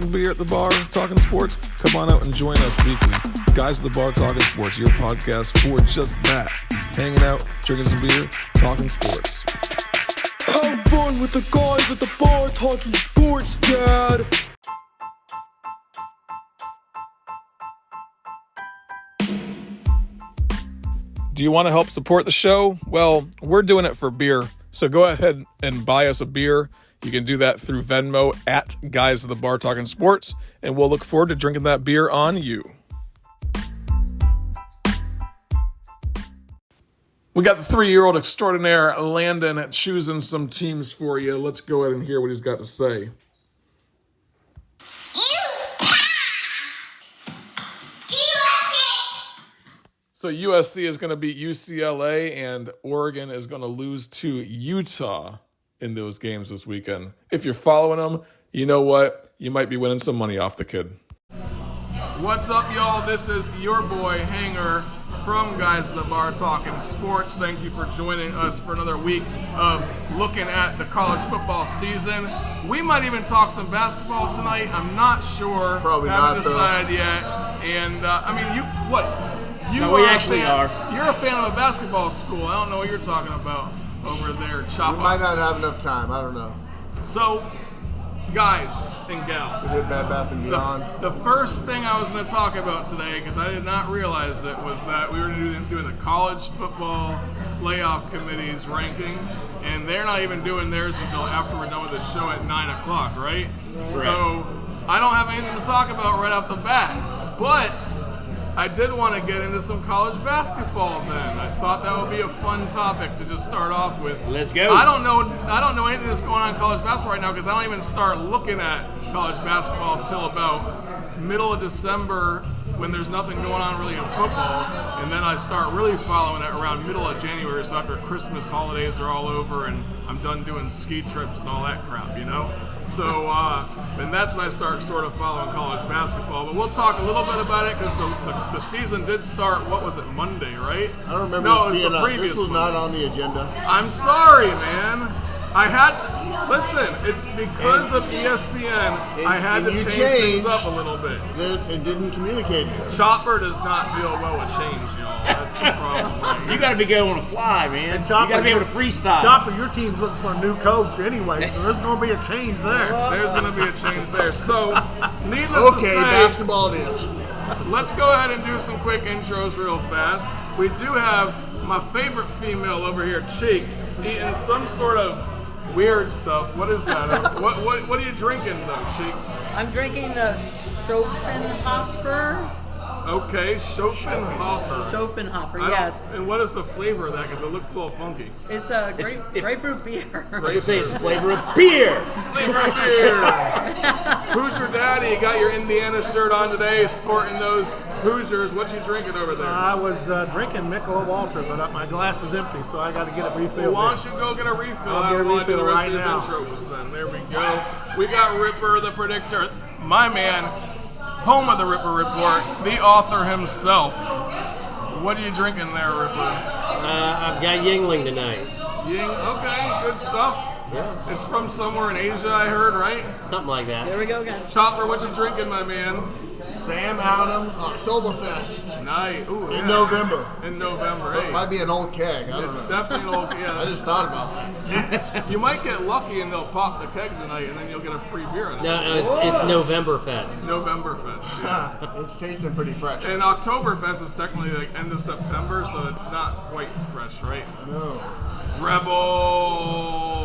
drinking beer at the bar, talking sports? Come on out and join us weekly. Guys at the Bar Talking Sports, your podcast for just that. Hanging out, drinking some beer, talking sports. Have fun with the guys at the bar talking sports, Dad. Do you want to help support the show? Well, we're doing it for beer. So go ahead and buy us a beer. You can do that through Venmo at Guys at the Bar Talking Sports, and we'll look forward to drinking that beer on you. We got the 3-year-old extraordinaire Landon choosing some teams for you. Let's go ahead and hear what he's got to say. So USC is going to beat UCLA, and Oregon is going to lose to Utah in those games this weekend. If you're following them, you know what? You might be winning some money off the kid. What's up, y'all? This is your boy, Hanger, from Guys at the Bar Talking Sports. Thank you for joining us for another week of looking at the college football season. We might even talk some basketball tonight. I'm not sure. Probably haven't not, decided yet. And, We actually are. You're a fan of a basketball school. I don't know what you're talking about over there, Chop. We might not have enough time. I don't know. So, guys and gals, We did Bed Bath & Beyond. the first thing I was going to talk about today, because I did not realize it, was that we were doing the college football playoff committee's ranking, and they're not even doing theirs until after we're done with the show at 9 o'clock, right? So, I don't have anything to talk about right off the bat, but I did want to get into some college basketball then. I thought that would be a fun topic to just start off with. Let's go. I don't know anything that's going on in college basketball right now because I don't even start looking at college basketball until about middle of December when there's nothing going on really in football. And then I start really following it around middle of January, so after Christmas holidays are all over and I'm done doing ski trips and all that crap, you know? So, and that's when I start sort of following college basketball. But we'll talk a little bit about it because the season did start, what was it, Monday, right? I don't remember No, this it was being the on. previous This was one. not on the agenda. I'm sorry, man. I had to, listen, it's because of ESPN, I had to change things up a little bit. This and didn't communicate it. Chopper does not deal well with change, y'all. That's the problem. Right? You got to be good on the fly, man. You Chopper, got to be able to freestyle. Chopper, your team's looking for a new coach anyway, so there's going to be a change there. There's going to be a change there. So, needless to Okay, say, basketball it is. let's go ahead and do some quick intros real fast. We do have my favorite female over here, Cheeks, eating some sort of weird stuff. What is that? What are you drinking though, Cheeks? I'm drinking the Schopenhoffer. Okay, Schopenhoffer. Schopenhoffer, I don't- yes. And what is the flavor of that? Because it looks a little funky. It's a grapefruit beer. I was gonna say it's the flavor of beer. Flavor of beer. Who's your daddy? You got your Indiana shirt on today, sporting those Hoosiers. What you drinking over there? I was drinking Michelob Ultra, but my glass is empty, so I got to get it refilled. Why don't you go get a refill? I'll get a while I do the refill rest right of his now. intros then. There we go. We got Ripper the Predictor, my man, home of the Ripper Report, the author himself. What are you drinking there, Ripper? I've got Yingling tonight. Ying, okay, good stuff. Yeah, It's from somewhere in Asia, I heard, right? something like that. There we go again. Chopper, what you drinking, my man? Sam Adams Oktoberfest Night. Ooh, in yeah. November. In November, It hey. might be an old keg. I don't It's know. definitely an old, I yeah. just thought about that. You might get lucky and they'll pop the keg tonight and then you'll get a free beer in it. No, it's Novemberfest. Novemberfest, yeah. It's tasting pretty fresh. And Oktoberfest is technically like end of September, so it's not quite fresh, right? No. Rebel!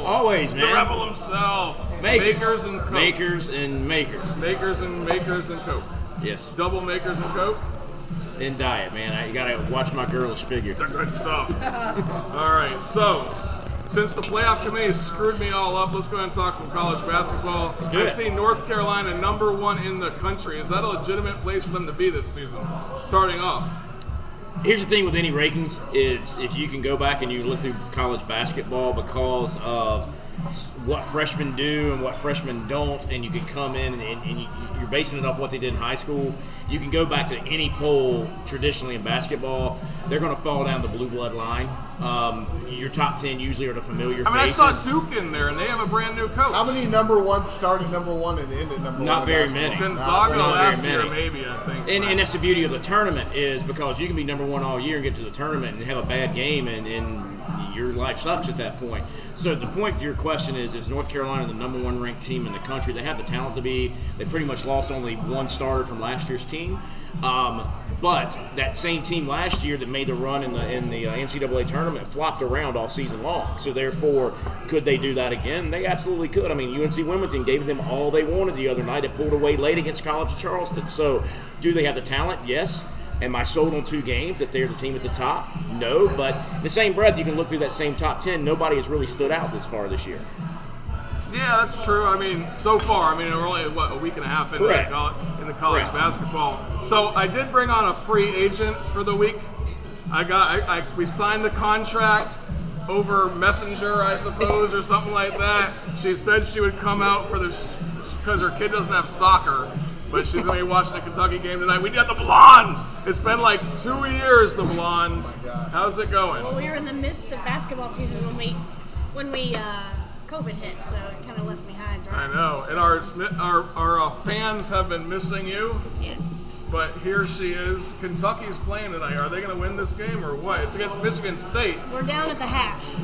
Always, man. The Rebel himself. Makers. and Coke. Makers and makers. Makers and Coke. Yes. Double Makers and Coke. And diet, man. You got to watch my girlish figure. They're good stuff. All right, so since the playoff committee screwed me all up, let's go ahead and talk some college basketball. do I it. see North Carolina #1 in the country. Is that a legitimate place for them to be this season? Starting off. Here's the thing with any rankings, it's if you can go back and you look through college basketball because of what freshmen do and what freshmen don't, and you can come in and you're basing it off what they did in high school. You can go back to any poll traditionally in basketball. They're going to fall down the blue blood line. Your top 10 usually are the familiar faces. I saw Duke in there, and they have a brand new coach. How many number one started number one and ended number one? Not very many. Gonzaga Not last very year, many. maybe, I think. And that's the beauty of the tournament is because you can be number one all year and get to the tournament and have a bad game and your life sucks at that point. So the point to your question is North Carolina the number one ranked team in the country? They have the talent to be. They pretty much lost only one starter from last year's team. But that same team last year that made the run in the NCAA tournament flopped around all season long. So therefore, could they do that again? They absolutely could. I mean, UNC Wilmington gave them all they wanted the other night. It pulled away late against College of Charleston. So do they have the talent? Yes. Am I sold on 2 games that they're the team at the top? No. But in the same breath, you can look through that same top 10. Nobody has really stood out this far this year. Yeah, that's true. I mean, so far, we're only, a week and a half into the college basketball. So I did bring on a free agent for the week. We signed the contract over Messenger, I suppose, or something like that. She said she would come out for this because her kid doesn't have soccer, but she's going to be watching the Kentucky game tonight. We got the blonde. It's been like 2 years, the blonde. How's it going? Well, we were in the midst of basketball season when we COVID hit, so it kind of left me high and dry. I know, and our fans have been missing you. Yes. But here she is. Kentucky's playing tonight. Are they going to win this game or what? It's against Michigan State. We're down at the half.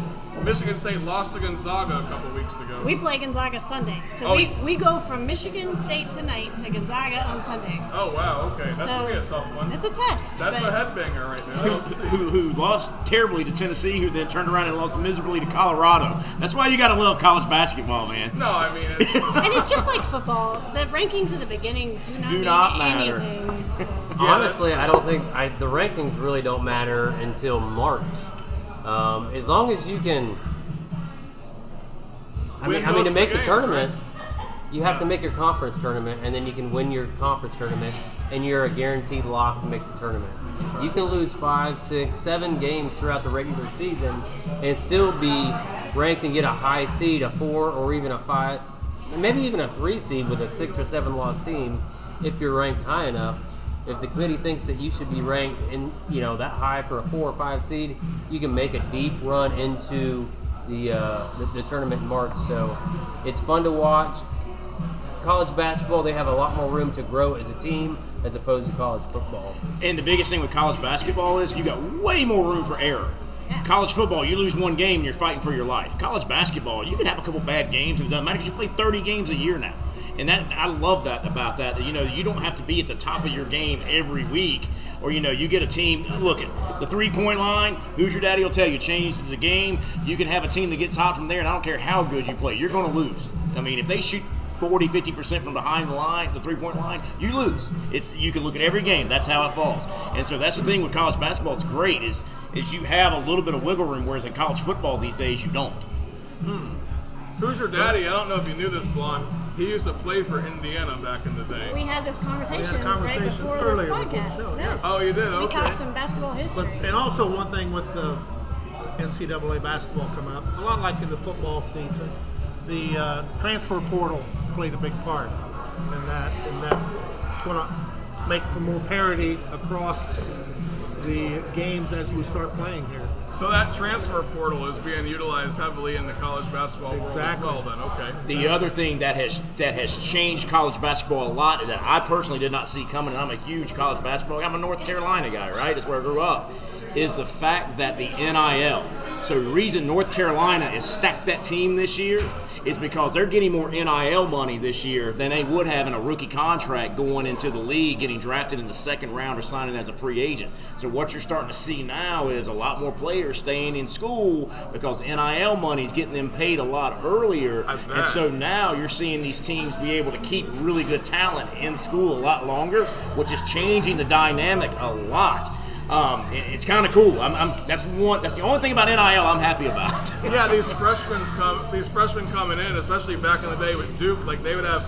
Michigan State lost to Gonzaga a couple weeks ago. We play Gonzaga Sunday. So we go from Michigan State tonight to Gonzaga on Sunday. Oh, wow. Okay. That's going to be a tough one. It's a test. That's a headbanger right now. Who lost terribly to Tennessee, who then turned around and lost miserably to Colorado. That's why you got to love college basketball, man. No, I mean... It's, and it's just like football. The rankings at the beginning do not matter. Anything. Honestly, I don't think the rankings really don't matter until March. As long as you can, I mean, to make the tournament, you have to make your conference tournament, and then you can win your conference tournament, and you're a guaranteed lock to make the tournament. Right. You can lose 5, 6, 7 games throughout the regular season, and still be ranked and get a high seed, a 4 or even a 5, maybe even a 3 seed with a 6 or 7 loss team, if you're ranked high enough. If the committee thinks that you should be ranked in, that high for a 4 or 5 seed, you can make a deep run into the tournament in March. So it's fun to watch. College basketball, they have a lot more room to grow as a team as opposed to college football. And the biggest thing with college basketball is you got way more room for error. College football, you lose 1 game and you're fighting for your life. College basketball, you can have a couple bad games and it doesn't matter because you play 30 games a year now. And I love that about that. You don't have to be at the top of your game every week. Or, you get a team, look at the 3-point line, who's your daddy will tell you, changes the game. You can have a team that gets hot from there, and I don't care how good you play, you're going to lose. I mean, if they shoot 40, 50% from behind the line, the 3-point line, you lose. You can look at every game, that's how it falls. And so that's the thing with college basketball, it's great, is you have a little bit of wiggle room, whereas in college football these days you don't. Who's your daddy? I don't know if you knew this, Blonde. He used to play for Indiana back in the day. We had this conversation right before this podcast. Yeah. Oh, you did? Okay. We talked some basketball history. And also one thing with the NCAA basketball coming up, a lot like in the football season, the transfer portal played a big part in that. And that's going to make for more parity across the games as we start playing here. So that transfer portal is being utilized heavily in the college basketball world as well then, okay. The other thing that has changed college basketball a lot that I personally did not see coming, and I'm a huge college basketball guy, I'm a North Carolina guy, right? That's where I grew up, is the fact that the NIL. So the reason North Carolina has stacked that team this year is because they're getting more NIL money this year than they would have in a rookie contract going into the league, getting drafted in the second round or signing as a free agent. So what you're starting to see now is a lot more players staying in school because NIL money is getting them paid a lot earlier. And so now you're seeing these teams be able to keep really good talent in school a lot longer, which is changing the dynamic a lot. It's kind of cool. That's the only thing about NIL I'm happy about. Yeah, these freshmen coming in, especially back in the day with Duke, like they would have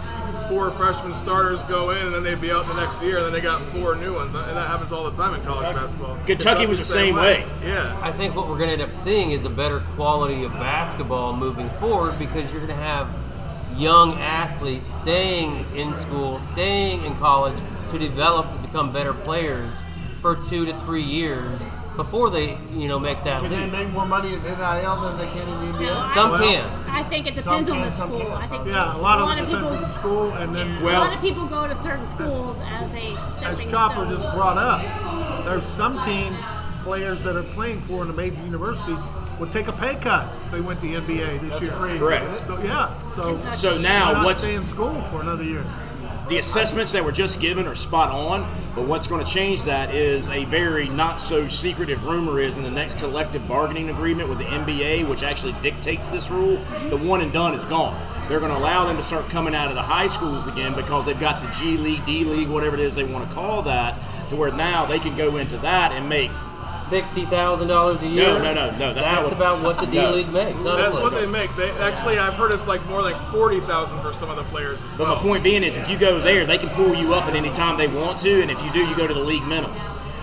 4 freshman starters go in, and then they'd be out the next year, and then they got 4 new ones, and that happens all the time in college basketball. Kentucky was the same way. Yeah, I think what we're going to end up seeing is a better quality of basketball moving forward because you're going to have young athletes staying in school, staying in college to develop to become better players for 2 to 3 years before they, make that Can leap. they make more money in NIL than they can in the NBA? Some can. I think it depends on the school. I think Yeah, a lot of it people, depends on the school, and then a lot of people go to certain schools as a as stepping Chopper stone. just brought up, there's some teams, players that are playing for in the major universities would take a pay cut if they went to the NBA this year. Crazy, Correct. isn't it? So yeah, So they're now not what's staying in school for another year. the assessments that were just given are spot on, but what's going to change that is a very not so secretive rumor is in the next collective bargaining agreement with the NBA, which actually dictates this rule, the one and done is gone. They're going to allow them to start coming out of the high schools again because they've got the G League, D League, whatever it is they want to call that, to where now they can go into that and make $60,000 a year. No. That's not That's what- about what the D League makes. Honestly. that's what they make. They actually, I've heard it's like more like 40,000 for some of the players as But well. my point being is, if you go there, they can pull you up at any time they want to, and if you do, you go to the league minimum.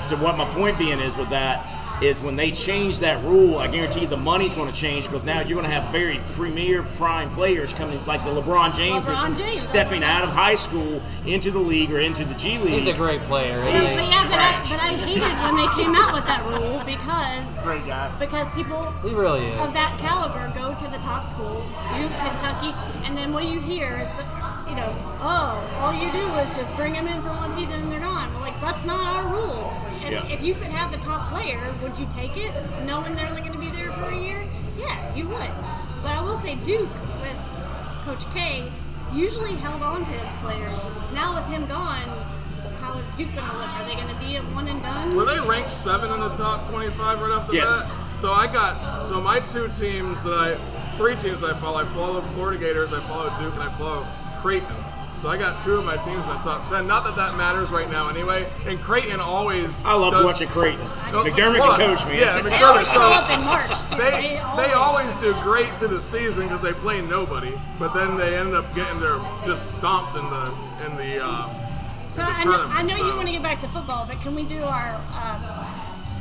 So what my point being is with that is when they change that rule, I guarantee the money's going to change because now you're going to have very premier prime players coming, like the LeBron James is stepping out of high school into the league or into the G League. He's a great player. So, but I hated when they came out with that rule because Great guy. people He really is. of that caliber go to the top schools, Duke, Kentucky, and then what you hear is that, all you do is just bring them in for one season and they're gone. Well, like, that's not our rule. And Yeah. if you could have the top player, would you take it, knowing they're only going to be there for a year? Yeah, you would. But I will say Duke, with Coach K, usually held on to his players. Now with him gone, how is Duke going to look? Are they going to be a one and done? Were they ranked 7 in the top 25 right off the Yes. bat? So my 3 teams that I follow. I follow the Florida Gators, I follow Duke, and I follow Creighton. So I got 2 of my teams in the top 10. Not that matters right now anyway. And Creighton always I love watching Creighton. McDermott can coach, man. Yeah, They McDermott. always show So up in March, too. they always do great through the season because they play nobody. But then they end up getting just stomped in the So the I tournament, know so. you want to get back to football, but can we do our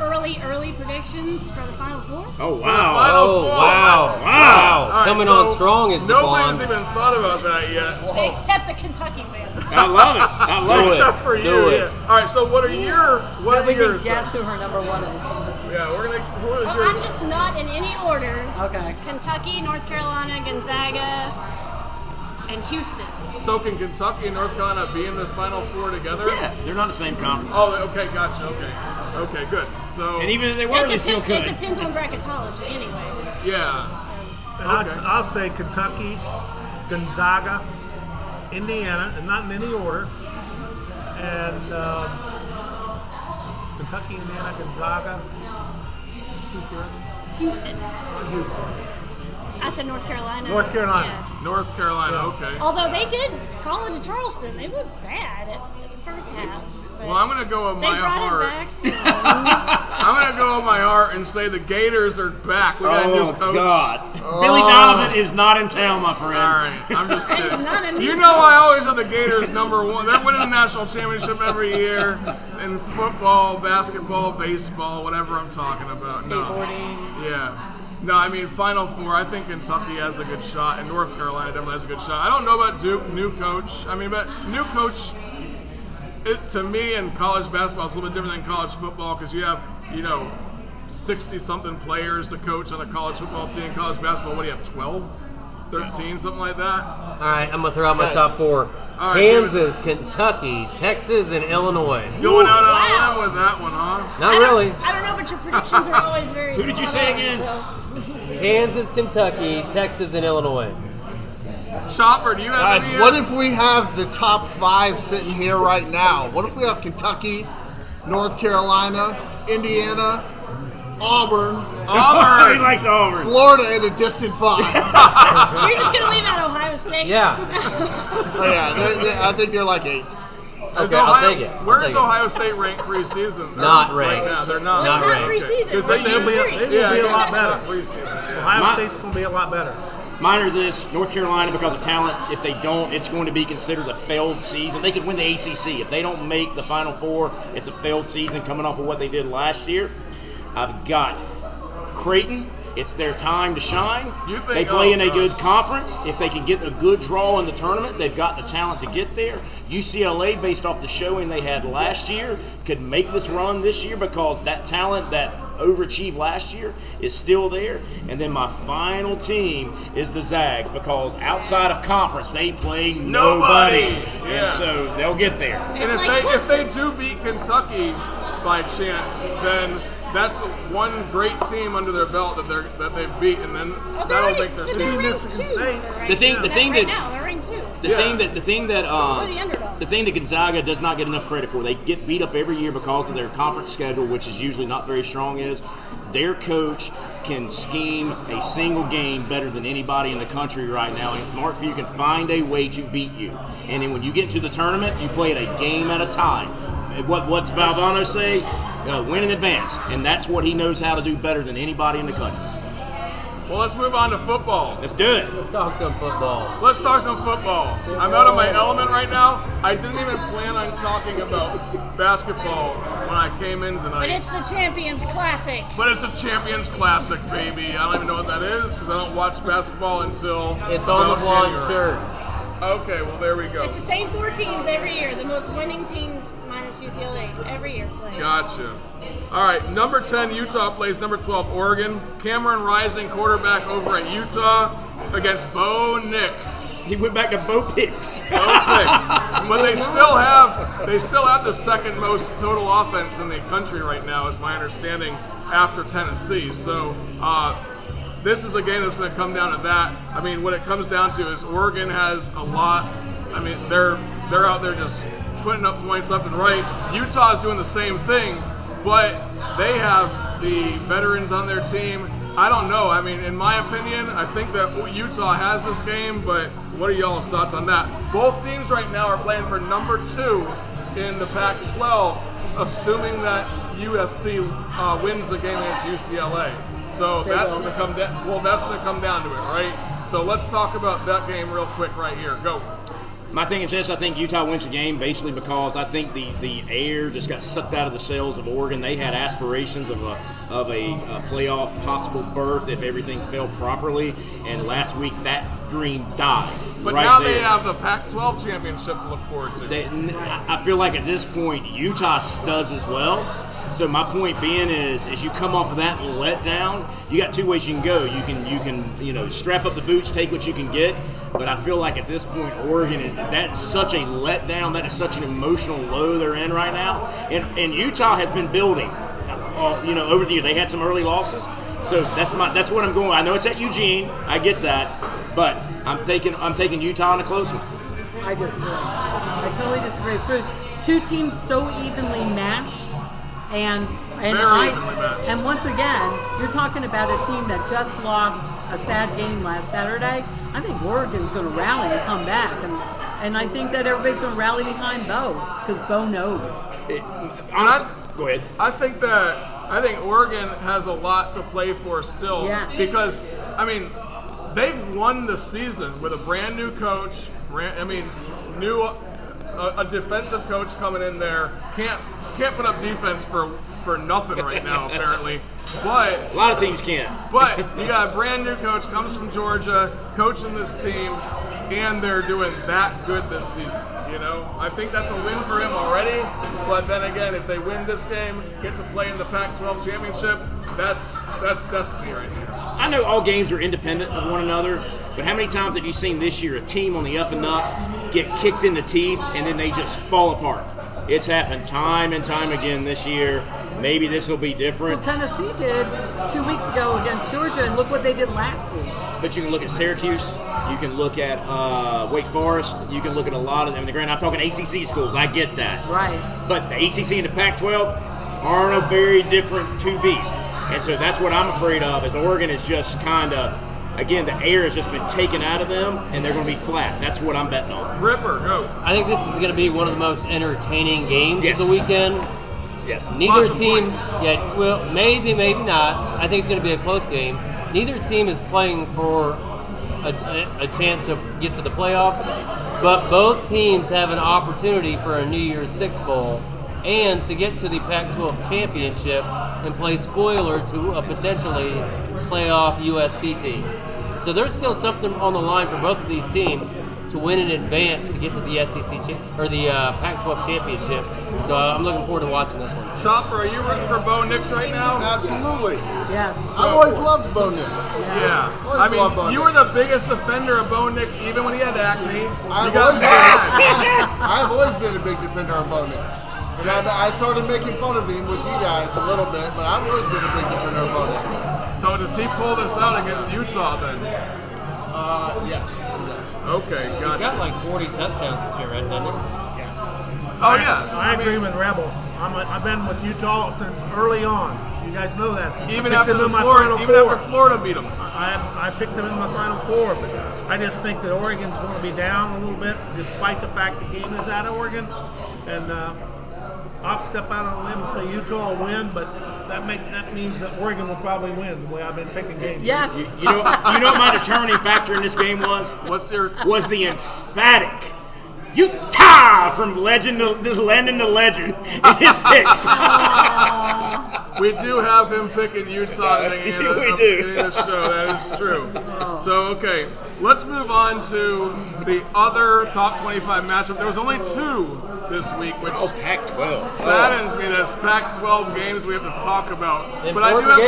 early predictions for the Final Four? Oh, Final wow. Oh, Four. wow. All right, Coming so on strong is the nobody's blonde. even thought about that yet. Except a Kentucky fan. I love it. I love it. Except for Do you. it. Yeah. All right. So what are We yours? can guess who her number 1 is. Yeah, we're gonna. Who is Well, your? I'm just not in any order. Okay. Kentucky, North Carolina, Gonzaga, and Houston. So can Kentucky and North Carolina be in this Final Four together? Yeah, they're not the same conference. Oh, okay, gotcha. Okay, good. So And even if they were, they still It could. depends on bracketology anyway. yeah. And Okay. I'll say Kentucky, Gonzaga, Indiana, and not in any order. And Kentucky, Indiana, Gonzaga. Who's your other? Houston. Houston. I said North Carolina. North Carolina. Yeah. North Carolina. Okay. Although they did College of Charleston, they looked bad at the first half. but Well, I'm gonna go with they my brought heart. it back. So. I'm gonna go with my heart and say the Gators are back. We got a new Oh, coach. God. Billy Donovan is not in town, my friend. All right, I'm just He's kidding. not a new You know, I coach. always have the Gators #1. They're winning the national championship every year in football, basketball, baseball, whatever I'm talking about. No. Skateboarding. Yeah. No, I mean, Final Four, I think Kentucky has a good shot, and North Carolina definitely has a good shot. I don't know about Duke, new coach. I mean, but new coach, to me, in college basketball, it's a little bit different than college football because you have, 60-something players to coach on a college football team. College basketball, what do you have, 12? 13, something like that? All right, I'm going to throw out my top 4. All right, Kansas, Kentucky, Texas, and Illinois. Going out on a Wow. limb with that one, huh? Not really. I don't know, but your predictions are always very. Who did you spot say on, again? so. Kansas, Kentucky, Texas, and Illinois. Chopper, do you have Guys, any? what if we have the top 5 sitting here right now? What if we have Kentucky, North Carolina, Indiana, Auburn, He likes Auburn. Florida, and a distant 5? You're just gonna leave out Ohio State. Yeah. Oh, yeah, I think they're like 8. Okay, I'll take it. Where's Ohio State ranked preseason? Not ranked. Yeah, they're not. Not ranked. preseason. Because Right? They'll be a lot better. Preseason. Ohio State's going to be a lot better. Minor this, North Carolina, because of talent, if they don't, it's going to be considered a failed season. They could win the ACC. If they don't make the Final Four, it's a failed season coming off of what they did last year. I've got Creighton. It's their time to shine. They play in a good conference. If they can get a good draw in the tournament, they've got the talent to get there. UCLA, based off the showing they had last year, could make this run this year because that talent that overachieved last year is still there. And then my final team is the Zags because outside of conference, they play nobody. Yeah. And so they'll get there. And if they do beat Kentucky by chance, then that's one great team under their belt that they've beaten, and then that'll make their season. The thing Right now, they're ranked 2. The thing that We're the underdog. the thing that Gonzaga does not get enough credit for, they get beat up every year because of their conference schedule, which is usually not very strong, is their coach can scheme a single game better than anybody in the country right now. And Mark Few can find a way to beat you. And then when you get into the tournament, you play it a game at a time. What's Valvano say? Win in advance. And that's what he knows how to do better than anybody in the country. Well, let's move on to football. Let's do it. Let's talk some football. Let's talk some football. I'm out of my element right now. I didn't even plan on talking about basketball when I came in tonight. But it's the Champions Classic. But it's a Champions Classic, baby. I don't even know what that is because I don't watch basketball until It's on the about blonde January. shirt. Okay, well, there we go. It's the same 4 teams every year. The most winning teams minus UCLA every year play. Gotcha. All right, number 10, Utah plays number 12, Oregon. Cameron Rising, quarterback over at Utah against Bo Nix. He went back to Bo Picks. Bo Nix. But they still have the second most total offense in the country right now, is my understanding, after Tennessee. So this is a game that's going to come down to that. I mean, what it comes down to is Oregon has a lot. I mean, they're out there just putting up points left and right. Utah is doing the same thing, but they have the veterans on their team. I don't know. I mean, in my opinion, I think that Utah has this game, but what are y'all's thoughts on that? Both teams right now are playing for number 2 in the Pac-12, assuming that USC wins the game against UCLA. So that's going to come down. Well, that's going to come down to it, right? So let's talk about that game real quick right here. Go. My thing is this: I think Utah wins the game basically because I think the air just got sucked out of the sails of Oregon. They had aspirations of a playoff possible berth if everything fell properly, and last week that dream died. But right now there. they have the Pac-12 championship to look forward to. I feel like at this point Utah does as well. So my point being is, as you come off of that letdown, you got 2 ways you can go. You can strap up the boots, take what you can get. But I feel like at this point, Oregon that is such a letdown. That is such an emotional low they're in right now. And Utah has been building, over the year. They had some early losses. So that's what I'm going. I know it's at Eugene. I get that, but I'm taking Utah in a close one. I disagree. I totally disagree. For 2 teams so evenly matched. And once again, you're talking about a team that just lost a sad game last Saturday. I think Oregon's going to rally and come back, and I think that everybody's going to rally behind Bo because Bo knows. Go ahead. I think Oregon has a lot to play for still. Yeah. Because they've won the season with a brand new coach. A defensive coach coming in there can't put up defense for nothing right now apparently. But a lot of teams can't. But you got a brand new coach, comes from Georgia, coaching this team, and they're doing that good this season. I think that's a win for him already. But then again, if they win this game, get to play in the Pac-12 championship, that's destiny right there. I know all games are independent of one another, but how many times have you seen this year a team on the up and up get kicked in the teeth and then they just fall apart? It's happened time and time again this year. Maybe this will be different. Well, Tennessee did 2 weeks ago against Georgia, and look what they did last week. But you can look at Syracuse. You can look at Wake Forest. You can look at a lot of them. Granted, I'm talking ACC schools. I get that. Right. But the ACC and the Pac-12 aren't a very different 2 beasts. And so that's what I'm afraid of, is Oregon is just kind of Again, the air has just been taken out of them, and they're going to be flat. That's what I'm betting on. Ripper, go. I think this is going to be one of the most entertaining games Yes. of the weekend. Yes. Neither Lots of team, points. well, maybe not. I think it's going to be a close game. Neither team is playing for a chance to get to the playoffs, but both teams have an opportunity for a New Year's Six Bowl and to get to the Pac-12 championship and play spoiler to a potentially playoff USC team. So there's still something on the line for both of these teams to win in advance to get to the SEC or the Pac-12 championship. So I'm looking forward to watching this one. Chopper, are you rooting for Bo Nix right now? Absolutely. Yes. I've always loved Bo Nix. Yeah. Always I loved Bo mean, you Nix. were the biggest defender of Bo Nix even when he had acne. You I've got mad. always been a big defender of Bo Nix. And I started making fun of him with you guys a little bit, but I've always been a big defender of Bo Nix. So does he pull this out against Utah then? Yes. Okay, He's got gotcha. like 40 touchdowns this year, right, doesn't he? Oh yeah. I agree with Rebel. I've been with Utah since early on. You guys know that. Even Picked after them in my Florida, Final even Four. after Florida beat him. I picked them in the Final Four, but I just think that Oregon's going to be down a little bit, despite the fact the game is at Oregon. And I'll step out on a limb and say Utah will win, but that means that Oregon will probably win the way I've been picking games. Yes. You know what my determining factor in this game was? Was the emphatic Utah from legend to legend in his picks. We do have him picking Utah in the show. That is true. So, okay, let's move on to the other top 25 matchup. There was only 2 this week, which Pac-12. saddens me. That's Pac-12 games we have to talk about. Important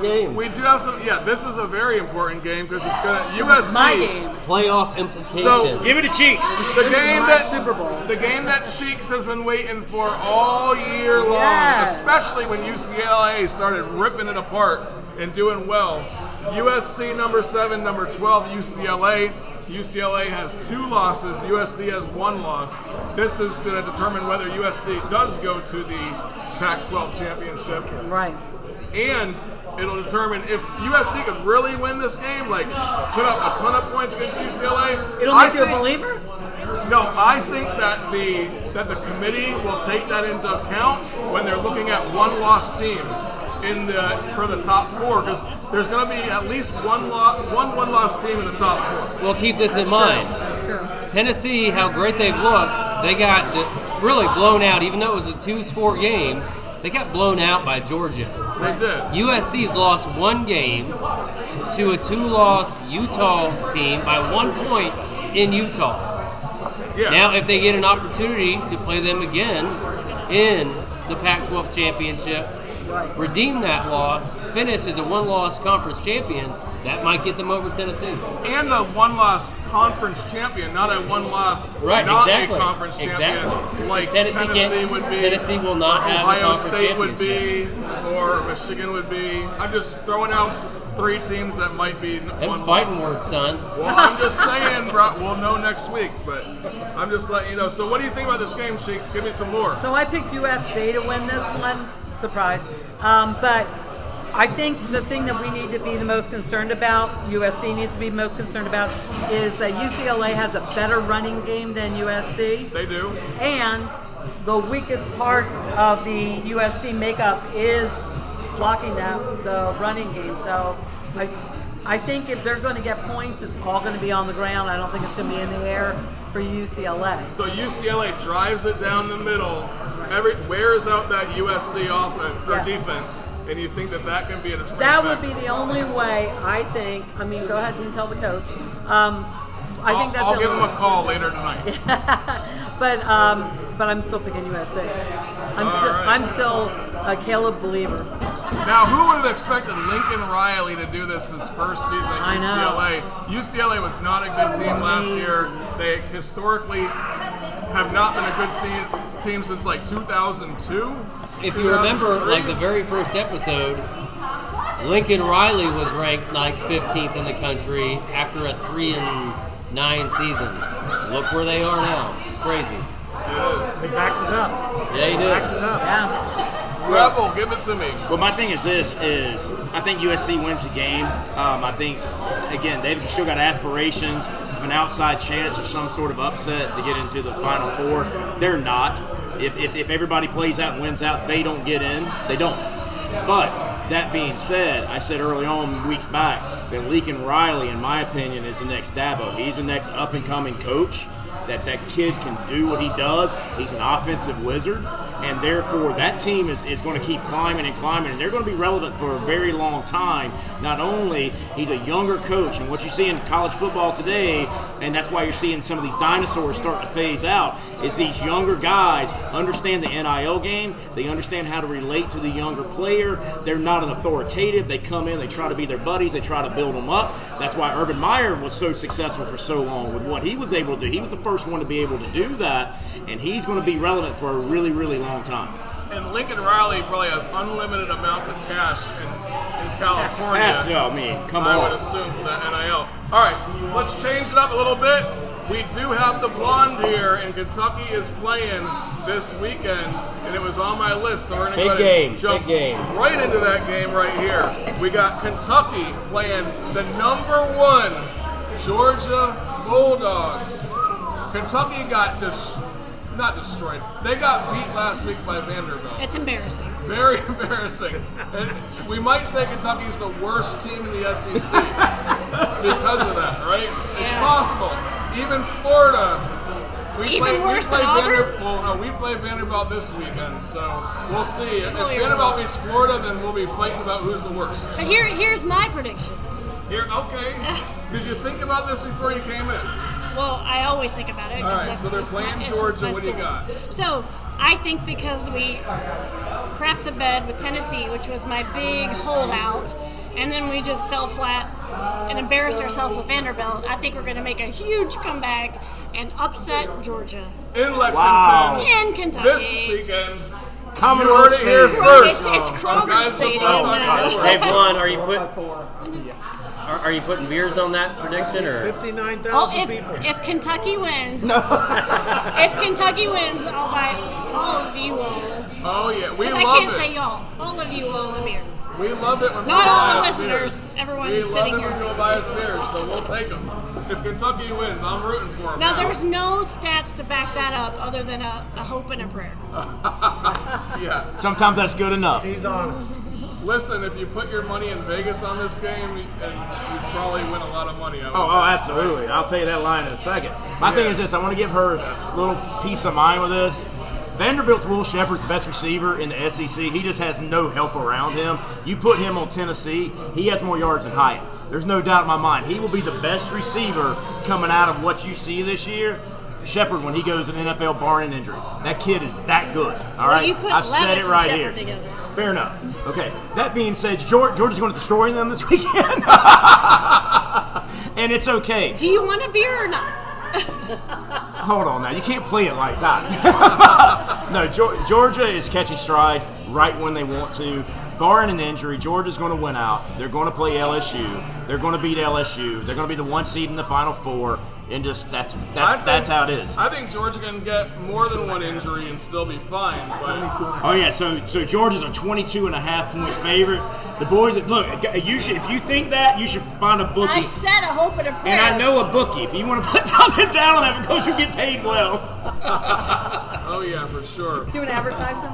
games. We do have some. Yeah, this is a very important game because it's gonna USC. My game. Playoff implications. So, Give it a cheeks. The game Super Bowl. that Cheeks has been waiting for all year long, Yes. especially when UCLA started ripping it apart and doing well. USC number 7, number 12 UCLA. UCLA has 2 losses. USC has 1 loss. This is going to determine whether USC does go to the Pac-12 championship. Right. And it'll determine if USC could really win this game, like put up a ton of points against UCLA. It'll make you a believer? No, I think that the committee will take that into account when they're looking at one-loss teams for the top 4, because there's going to be at least one one-loss team in the top 4. Well, keep this in mind. Sure. Tennessee, how great they've looked, they got really blown out, even though it was a 2-score game. They got blown out by Georgia. They did. USC's lost 1 game to a 2-loss Utah team by 1 point in Utah. Yeah. Now, if they get an opportunity to play them again in the Pac-12 championship, redeem that loss, finish as a 1-loss conference champion, that might get them over Tennessee. And a one-loss conference champion, not a one-loss, Right, not exactly. a conference champion, Exactly. like Tennessee would be. Tennessee will not have a Ohio conference State would be, championship. or Michigan would be. I'm just throwing out 3 teams that might be Them's one fighting loss. words, son. Well, I'm just saying, bro. We'll know next week, but I'm just letting you know. So, what do you think about this game, Cheeks? Give me some more. So I picked USC to win this one. Surprise. But I think the thing that we need to be the most concerned about, USC needs to be most concerned about, is that UCLA has a better running game than USC. They do. And the weakest part of the USC makeup is blocking the running game. So I think if they're going to get points, it's all going to be on the ground. I don't think it's going to be in the air for UCLA. So UCLA drives it down the middle, wears out that USC offense or Yes. defense, and you think that can be a determining That would factor? be the only way, I think. I mean, go ahead and tell the coach. I think that's I'll the give only him a call later tonight. But I'm still picking USC. I'm still a Caleb believer. Now, who would have expected Lincoln Riley to do this his first season at I UCLA? UCLA was not a good team last year. They historically have not been a good team since like 2002. If you remember, 2003. like the very first episode, Lincoln Riley was ranked like 15th in the country after a 3-9 season. Look where they are now. It's crazy. It is. They backed it up. Yeah, you Backed did. it up. Yeah. Rebel, give it to me. Well, my thing is this: is I think USC wins the game. I think again they've still got aspirations of an outside chance of some sort of upset to get into the Final Four. They're not. If everybody plays out and wins out, they don't get in. They don't. But that being said, I said early on weeks back that Lincoln Riley, in my opinion, is the next Dabo. He's the next up-and-coming coach. That kid can do what he does. He's an offensive wizard, and therefore that team is going to keep climbing and climbing, and they're going to be relevant for a very long time. Not only he's a younger coach, and what you see in college football today, and that's why you're seeing some of these dinosaurs start to phase out, is these younger guys understand the NIL game. They understand how to relate to the younger player. They're not an authoritative. They come in, they try to be their buddies, they try to build them up. That's why Urban Meyer was so successful for so long with what he was able to do. He was the first one to be able to do that, and he's going to be relevant for a really, really long time. And Lincoln Riley probably has unlimited amounts of cash in California. That's, I mean, come on. I would assume for that NIL. All right, let's change it up a little bit. We do have the blonde here, and Kentucky is playing this weekend, and it was on my list, so we're going to jump right into that game right here. We got Kentucky playing the #1 Georgia Bulldogs. Kentucky got not destroyed. They got beat last week by Vanderbilt. It's embarrassing. Very embarrassing. And we might say Kentucky's the worst team in the SEC because of that, right? Yeah. It's possible. Even Florida. We play Vanderbilt. Well, no, we play Vanderbilt this weekend, so we'll see. If Vanderbilt beats Florida, then we'll be fighting about who's the worst. But here's my prediction. Okay. Did you think about this before you came in? Well, I always think about it. All right, so they're playing Georgia. What do you got? So I think because we crapped the bed with Tennessee, which was my big holdout, and then we just fell flat and embarrassed ourselves with Vanderbilt, I think we're going to make a huge comeback and upset Georgia. In Lexington. In Kentucky. This weekend. You heard it here first. It's Kroger Stadium. Hey, Blonde, are you putting beers on that prediction, or 59,000 people? If Kentucky wins, if Kentucky wins, I'll buy all of you all. Oh yeah, we love it. I can't say y'all. All of you all a beer. We love it when not people all buy the us listeners. Beers. Everyone we sitting love it here. when people buy us beers, so we'll take them. If Kentucky wins, I'm rooting for them. Now there's no stats to back that up other than a hope and a prayer. Yeah. Sometimes that's good enough. He's honest. Listen, if you put your money in Vegas on this game, and you'd probably win a lot of money. Oh, absolutely. I'll tell you that line in a second. My thing is this. I want to give her a little peace of mind with this. Vanderbilt's Will Shepherd's the best receiver in the SEC. He just has no help around him. You put him on Tennessee, he has more yards than Hyatt. There's no doubt in my mind. He will be the best receiver coming out of what you see this year. Shepherd, when he goes in NFL barring an injury, that kid is that good. All right, you put I've said it right here. Together. Fair enough. Okay. That being said, Georgia's going to destroy them this weekend, and it's okay. Do you want a beer or not? Hold on now. You can't play it like that. No, Georgia is catching stride right when they want to. Barring an injury, Georgia's going to win out. They're going to play LSU. They're going to beat LSU. They're going to be the 1 seed in the Final Four. And just that's how it is. I think Georgia can get more than one injury and still be fine. But oh yeah, so Georgia's a 22.5-point favorite. The boys, look, if you think that, you should find a bookie. I said a hope and a prayer. And I know a bookie. If you want to put something down on that, because you get paid well. Oh yeah, for sure. Do an advertising.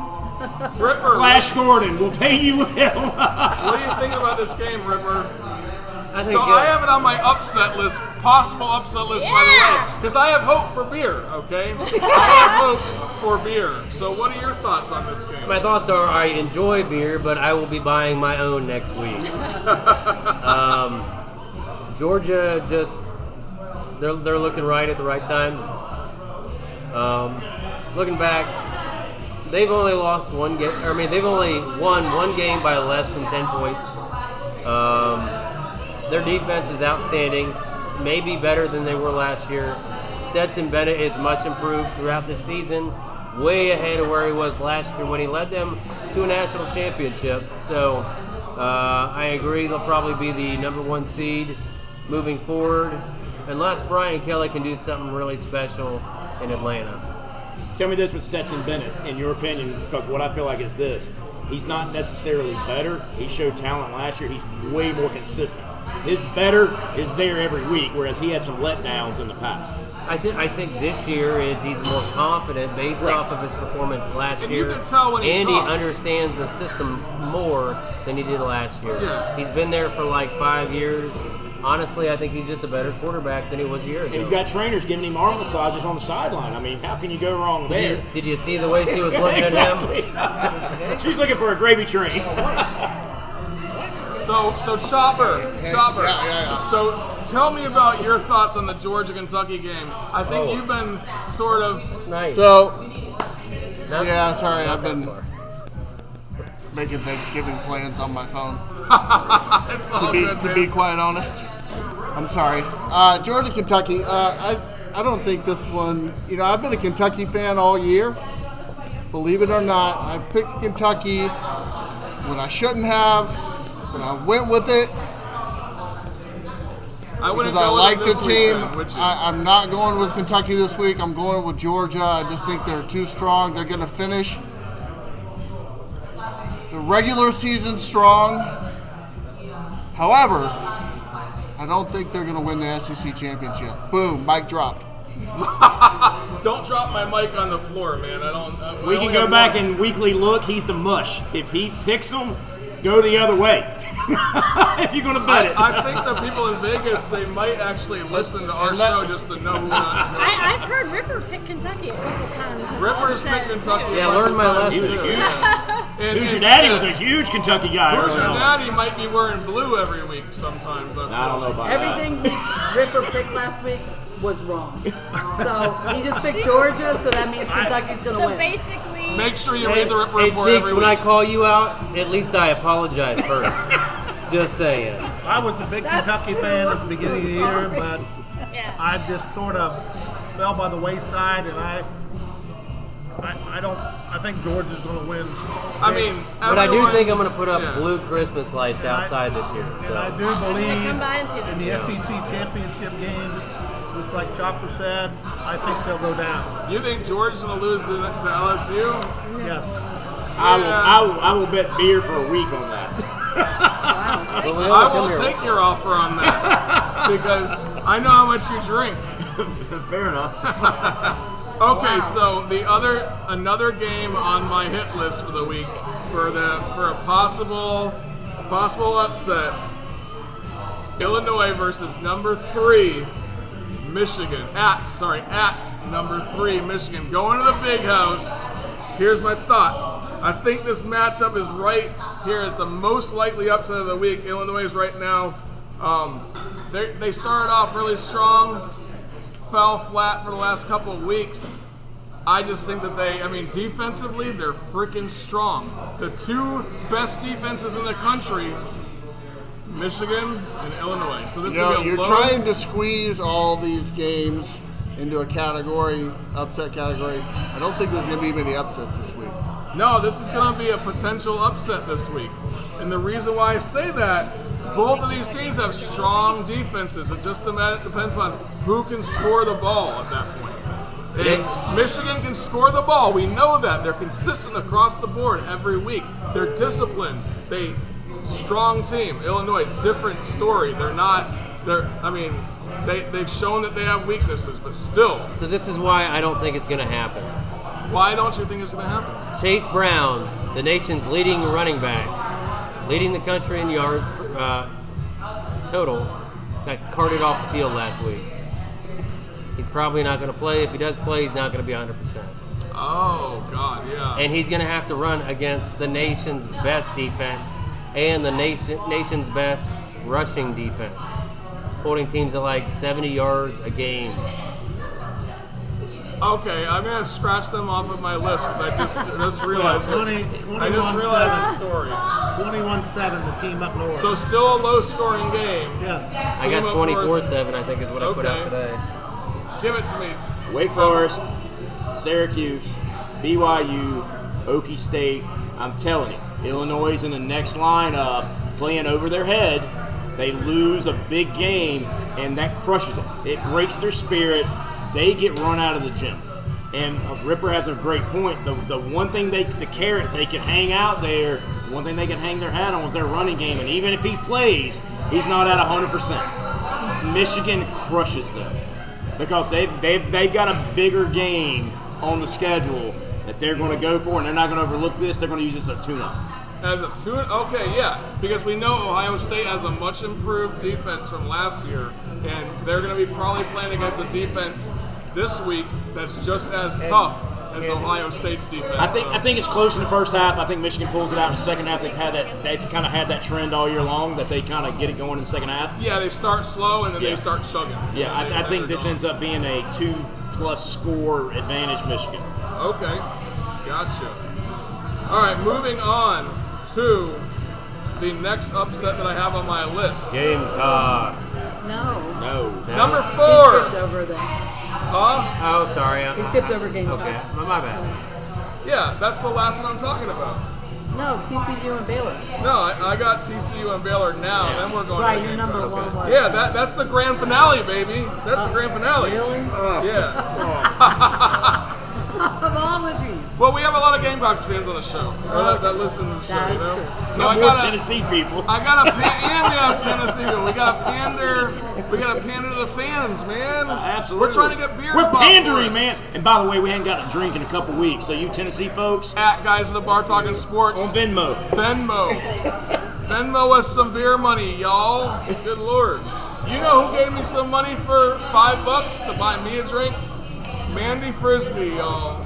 Ripper, Flash Gordon will pay you well. What do you think about this game, Ripper? I have it on my upset list, possible upset list, by the way, because I have hope for beer, okay? I have hope for beer. So what are your thoughts on this game? My thoughts are I enjoy beer, but I will be buying my own next week. Georgia they're looking right at the right time. Looking back, they've only lost one game. They've only won one game by less than 10 points. Their defense is outstanding, maybe better than they were last year. Stetson Bennett is much improved throughout the season, way ahead of where he was last year when he led them to a national championship. So I agree they'll probably be the #1 seed moving forward, unless Brian Kelly can do something really special in Atlanta. Tell me this with Stetson Bennett, in your opinion, because what I feel like is this. He's not necessarily better. He showed talent last year. He's way more consistent. His better is there every week, whereas he had some letdowns in the past. I think this year is he's more confident based off of his performance last And year. you can tell when he talks. He understands the system more than he did last year. Yeah. He's been there for like 5 years. Honestly, I think he's just a better quarterback than he was a year ago. And he's got trainers giving him arm massages on the sideline. I mean, how can you go wrong there? Did you see the way she was looking Exactly. at him? She's looking for a gravy train. So Chopper. Yeah. So tell me about your thoughts on the Georgia-Kentucky game. I think you've been sort of. Nice. So, Not- yeah, sorry, I've been making Thanksgiving plans on my phone. It's all good, To man. be quite honest, I'm sorry. Georgia, Kentucky. I don't think this one. I've been a Kentucky fan all year. Believe it or not, I've picked Kentucky when I shouldn't have, but I went with it I wouldn't because I go with like it the this team. weekend, would you? I'm not going with Kentucky this week. I'm going with Georgia. I just think they're too strong. They're going to finish the regular season strong. However, I don't think they're going to win the SEC championship. Boom, mic drop. Don't drop my mic on the floor, man. We can go back and weekly look. He's the mush. If he picks them, go the other way. If you're going to bet it. I think the people in Vegas, they might actually listen to our show just to know who I've heard Ripper pick Kentucky a couple times. and Ripper's upset picked Kentucky. too. Yeah, I learned my lesson. He was a huge. And, Who's Your Daddy was a huge Kentucky guy. Who's Your early on. Daddy might be wearing blue every week sometimes. I don't know about Everything Ripper picked last week was wrong. So he just picked Georgia, so that means Kentucky's going to So win. basically, Make sure you read the Ripper Hey, report Cheeks, every when week. I call you out, at least I apologize first. Just saying. I was a big Kentucky fan at the beginning of the year, but yeah. I just sort of fell by the wayside, and I think Georgia's going to win. I mean, But I do everyone- think I'm going to put up yeah. blue Christmas lights outside this year. And I So. do believe Come by and see them. in the SEC championship game, just like Chopper said, I think they'll go down. You think Georgia's going to lose to LSU? Yes. I will bet beer for a week on that. Well, we only I come will here- take your offer on that because I know how much you drink. Fair enough. Okay, so another game on my hit list for the week for a possible upset. Illinois versus number 3 Michigan. At number 3 Michigan. Going to the Big House. Here's my thoughts. I think this matchup is right here as the most likely upset of the week. Illinois is right now. They started off really strong, fell flat for the last couple of weeks. I just think that defensively, they're freaking strong. The 2 best defenses in the country, Michigan and Illinois. So this will be a You're low. trying to squeeze all these games into a category, upset category. I don't think there's going to be many upsets this week. No, this is going to be a potential upset this week. And the reason why I say that, both of these teams have strong defenses. It just depends on who can score the ball at that point. And Michigan can score the ball. We know that. They're consistent across the board every week. They're disciplined. Strong team. Illinois, different story. They've shown that they have weaknesses, but still. So this is why I don't think it's going to happen. Why don't you think it's going to happen? Chase Brown, the nation's leading running back, leading the country in yards total, got carted off the field last week. He's probably not going to play. If he does play, he's not going to be 100%. Oh, God, yeah. And he's going to have to run against the nation's best defense and the nation's best rushing defense, holding teams to like 70 yards a game. Okay, I'm going to scratch them off of my list because I just realized I just 21-7. realized the story. 21-7, the team up north. So still a low-scoring game. Yes. I got 24-7, I think is what I put out Okay. today. Give it to me. Wake Forest, Syracuse, BYU, Okie State. I'm telling you, Illinois is in the next lineup playing over their head. They lose a big game, and that crushes them. It breaks their spirit. They get run out of the gym. And Ripper has a great point. The one thing the carrot they can hang out there, the one thing they can hang their hat on is their running game. And even if he plays, he's not at 100%. Michigan crushes them because they've got a bigger game on the schedule that they're going to go for, and they're not going to overlook this. They're going to use this as a tune-up. As a tune? Okay, yeah. Because we know Ohio State has a much improved defense from last year, and they're going to be probably playing against a defense this week that's just as tough as Ohio State's defense. I think it's close in the first half. I think Michigan pulls it out in the second half. They've kind of had that trend all year long that they kind of get it going in the second half. Yeah, they start slow and then they start chugging. Yeah, I think this ends up being a 2+ score advantage Michigan. Okay, gotcha. All right, moving on to the next upset that I have on my list. Game No. Number He 4. skipped over that. Oh, sorry. He skipped over game Okay, 5. my bad. Yeah, that's the last one I'm talking about. No, TCU and Baylor. No, I got TCU and Baylor now, then we're going Right, to your game number 5. 1 was. Yeah, that's the grand finale, baby. That's the grand finale. Really? Yeah. Apologies. Well, we have a lot of Gamecocks fans on the show that listen to the show, That's you know. true. So I More got Tennessee people. and we have Tennessee people. We got to pander. We got to pander to the fans, man. Absolutely. We're trying to get beers. We're bought for pandering, us. man. And by the way, we hadn't gotten a drink in a couple weeks. So you Tennessee folks, At Guys in the Bar Talking Sports. on Venmo. Venmo us some beer money, y'all. Good Lord. You know who gave me some money for $5 to buy me a drink? Mandy Frisbee, y'all.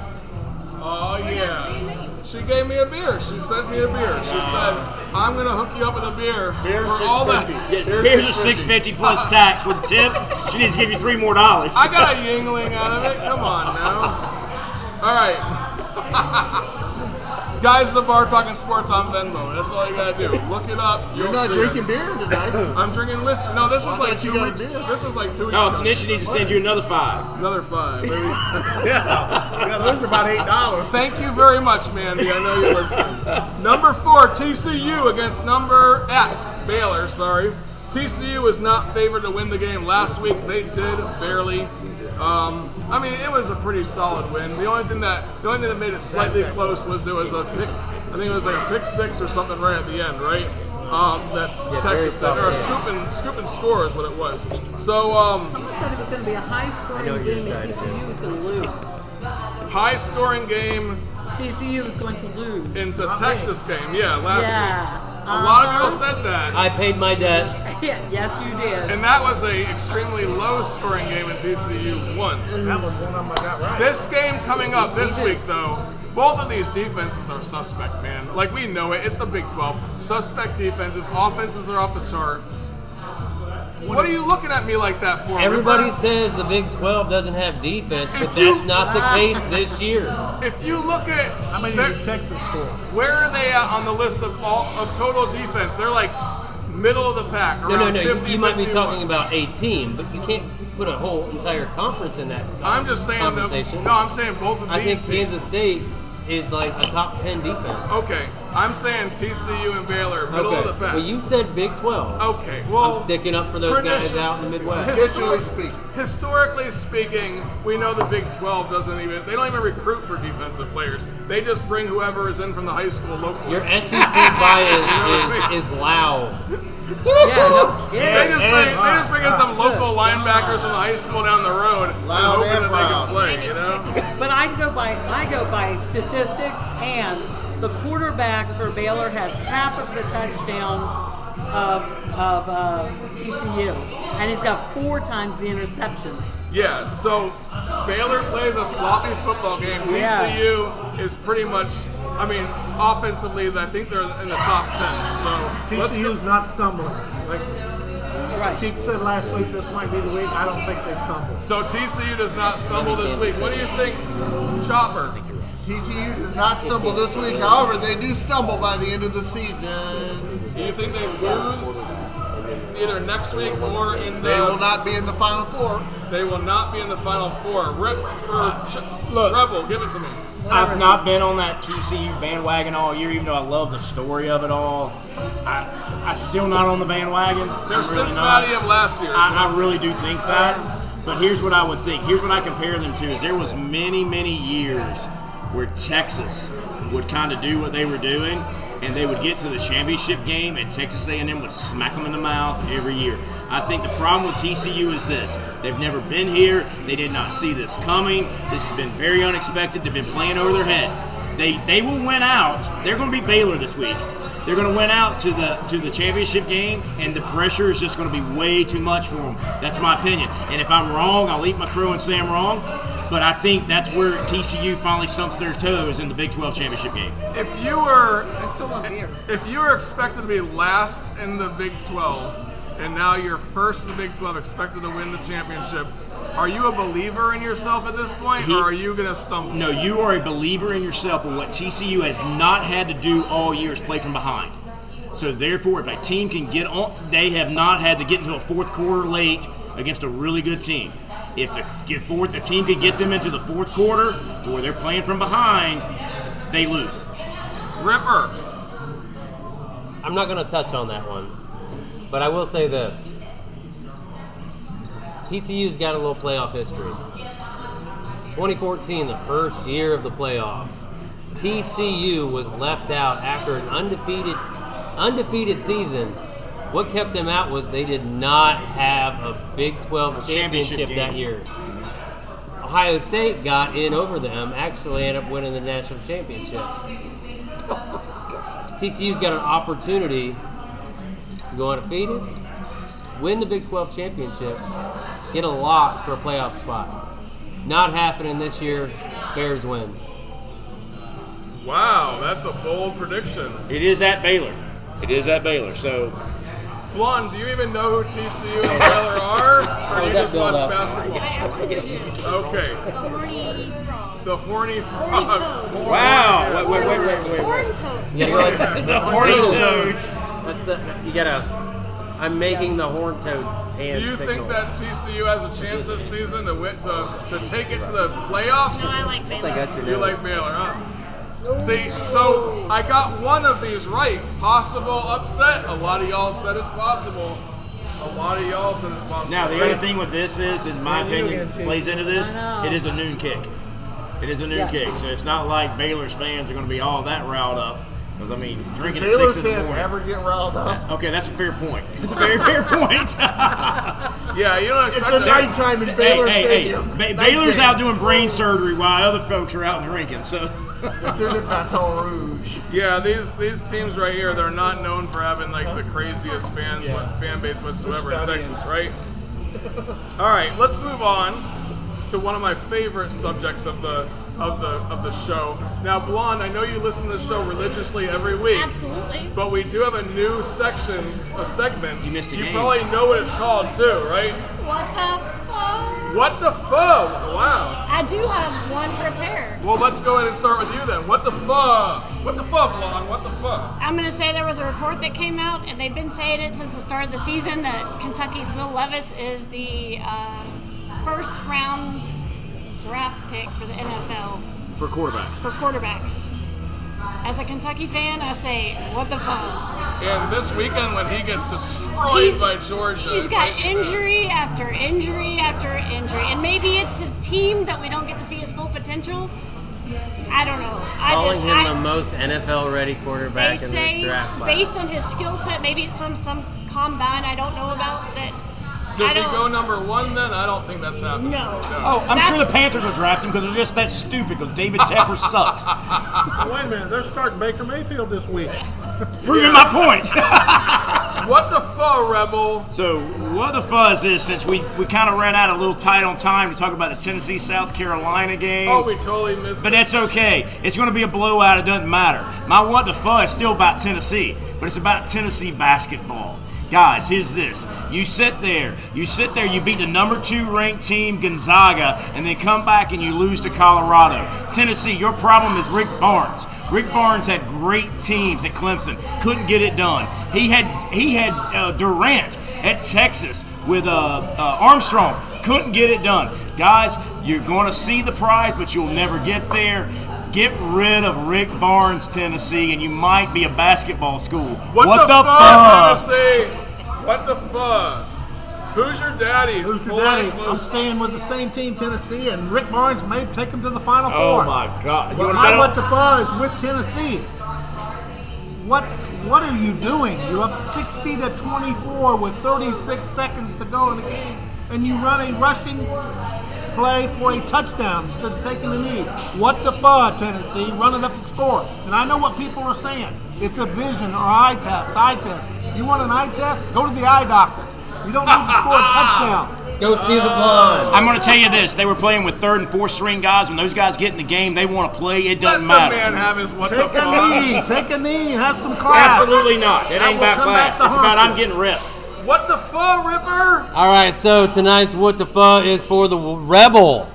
Oh, yeah. She gave me a beer. She sent me a beer. She said, I'm going to hook you up with a beer. Beer's for all that. Yes, beers are $6.50 plus tax with tip. She needs to give you $3 more. I got a yingling out of it. Come on now. All right. Guys in the Bar Talking Sports on Venmo. That's all you got to do. Look it up. You're not drinking beer tonight. I'm drinking whiskey. No, this was I like thought you 2 got a weeks. beer. This was like 2 weeks No, ago. Tanisha needs to send you another 5. Another 5. Maybe. Yeah, those are about $8. Thank you very much, Mandy. I know you're listening. Number 4, TCU against number X, Baylor, sorry. TCU was not favored to win the game last week. They did, barely. I mean, it was a pretty solid win. The only thing that made it slightly close was there was a pick. I think it was like a pick 6 or something right at the end, right? Texas did, or a scoop and score is what it was. So, Someone said it was going to be a high-scoring game and TCU was going to lose. high-scoring game TCU was going to lose. in the Texas game, last week. Yeah. A lot of people said that. I paid my debts. Yes, you did. And that was a extremely low-scoring game, and TCU won. That was one of them I got right. This game coming up this week, though, both of these defenses are suspect, man. Like, we know it. It's the Big 12. Suspect defenses. Offenses are off the chart. What are you looking at me like that for? Everybody Ripper? says the Big 12 doesn't have defense, but If you- that's not the case this year. If you look at How many did Texas score? where are they at on the list of total defense? They're like middle of the pack. No. Around 50, You might be 51. talking about a team, but you can't put a whole entire conference in that I'm just saying. conversation. I'm saying both of I these think teams. Kansas State is like a top 10 defense. Okay, I'm saying TCU and Baylor, middle of the pack. Well, you said Big 12. Okay, well, I'm sticking up for those guys out in the Midwest. Historically speaking, we know the Big 12 they don't even recruit for defensive players. They just bring whoever is in from the high school locally. Your SEC bias is loud. Yeah, no kidding. They just bring in some local linebackers from the high school down the road, Loud hoping and that they proud. can play. You know. But I go by statistics, and the quarterback for Baylor has half of the touchdowns of TCU, and he's got 4 times the interceptions. Yeah, so Baylor plays a sloppy football game. Yeah. TCU is pretty much, I mean, offensively, I think they're in the top 10. So let's go. TCU's not stumbling. Like Right. Chief said last week, this might be the week. I don't think they stumble. So TCU does not stumble this week. What do you think, Chopper? TCU does not stumble this week. However, they do stumble by the end of the season. Do you think they lose either next week or in the... They will not be in the Final Four. They will not be in the Final Four. Look. Rebel, give it to me. I've not been on that TCU bandwagon all year, even though I love the story of it all. I'm still not on the bandwagon. They're I'm really Cincinnati not. of last year. I really do think that. But here's what I would think. Here's what I compare them to. Is there was many, many years where Texas would kind of do what they were doing, and they would get to the championship game, and Texas A&M would smack them in the mouth every year. I think the problem with TCU is this. They've never been here. They did not see this coming. This has been very unexpected. They've been playing over their head. They will win out. They're going to beat Baylor this week. They're going to win out to the championship game, and the pressure is just going to be way too much for them. That's my opinion. And if I'm wrong, I'll eat my crow and say I'm wrong. But I think that's where TCU finally stumps their toes in the Big 12 championship game. If you were expected to be last in the Big 12, and now you're first in the Big 12, expected to win the championship, are you a believer in yourself at this point, or are you going to stumble? No, you are a believer in yourself, but what TCU has not had to do all year is play from behind. So therefore, if a team can get on, they have not had to get into a fourth quarter late against a really good team. If the team can get them into the fourth quarter to where they're playing from behind, they lose. Ripper. I'm not going to touch on that one, but I will say this. TCU's got a little playoff history. 2014, the first year of the playoffs, TCU was left out after an undefeated season. What kept them out was they did not have a Big 12 championship that year. Ohio State got in over them, actually ended up winning the national championship. TCU's got an opportunity to go undefeated, win the Big 12 championship, get a lock for a playoff spot. Not happening this year. Bears win. Wow, that's a bold prediction. It is at Baylor. So, Blonde, do you even know who TCU and Baylor are? Or do you just watch basketball? I absolutely do. Okay. The horny frog. The horny frogs. toads. wow. Wait. Horn toad. The horny toads. That's you gotta. I'm making the horn toad hand Do you signal. think that TCU has a chance this season to take it to the playoffs? No, I like Baylor. I got your You nose. like Baylor, huh? See, so I got one of these right. Possible upset. A lot of y'all said it's possible. Now, the other thing with this is, in my opinion, plays into this, it is a noon kick. So it's not like Baylor's fans are going to be all that riled up. Because, I mean, drinking at Baylor 6 in the fans morning. ever get riled up? Okay, that's a fair point. That's a very fair point. Yeah, you don't It's expect a nighttime in Baylor Stadium. Baylor's Night out game. doing brain surgery while other folks are out drinking. So This isn't Baton Rouge. Yeah, these teams right here, they're not known for having like the craziest fan base whatsoever in Texas, right? All right, let's move on to one of my favorite subjects of the show. Now, Blonde, I know you listen to the show religiously every week. Absolutely. But we do have a new segment. You missed a game. You probably know what it's called too, right? What the fuck? What the fuck? Wow. I do have one prepared. Well, let's go ahead and start with you then. What the fuck? What the fuck, Blonde? What the fuck? I'm going to say there was a report that came out, and they've been saying it since the start of the season, that Kentucky's Will Levis is the first round draft pick for the NFL. for quarterbacks. As a Kentucky fan, I say, what the fuck? And this weekend when he gets destroyed by Georgia. He's got injury after injury after injury. And maybe it's his team that we don't get to see his full potential. I don't know. Calling him the most NFL-ready quarterback They in say, this draft class. based on his skill set, maybe it's some combine I don't know about that. Does he go number one then? I don't think that's happening. No. Oh, I'm sure the Panthers will draft him because they're just that stupid because David Tepper sucks. Wait a minute, they're starting Baker Mayfield this week. Proving my point. What the fuck, Rebel? So, what the fuzz is, since we kind of ran out a little tight on time to talk about the Tennessee-South Carolina game. Oh, we totally missed But it. that's okay. It's going to be a blowout. It doesn't matter. My what the fuck is still about Tennessee, but it's about Tennessee basketball. Guys, here's this. You sit there, you beat the number 2 ranked team, Gonzaga, and then come back and you lose to Colorado. Tennessee, your problem is Rick Barnes. Rick Barnes had great teams at Clemson, couldn't get it done. He had Durant at Texas with Armstrong, couldn't get it done. Guys, you're going to see the prize, but you'll never get there. Get rid of Rick Barnes, Tennessee, and you might be a basketball school. What the fuck, Tennessee? What the fuck? Who's your daddy? Who's your Hold on daddy? close. I'm staying with the same team, Tennessee, and Rick Barnes may take them to the Final Oh Four. my God! But my what the fuck is with Tennessee. What are you doing? You're up 60-24 with 36 seconds to go in the game, and you run a rushing play for a touchdown instead of taking the knee. What the fuck, Tennessee? Run it up the score. And I know what people are saying. It's a vision or eye test. You want an eye test? Go to the eye doctor. You don't need to score a touchdown. Go see the blind. I'm going to tell you this: they were playing with third and fourth string guys. When those guys get in the game, they want to play. It doesn't Let matter. the man have his what the Take a fuck. knee. Take a knee and have some class. Absolutely not. It That ain't will about come back class. to It's about haunt I'm you. getting reps. What the fuck, Ripper? All right, so tonight's What the Fuck is for the Rebel.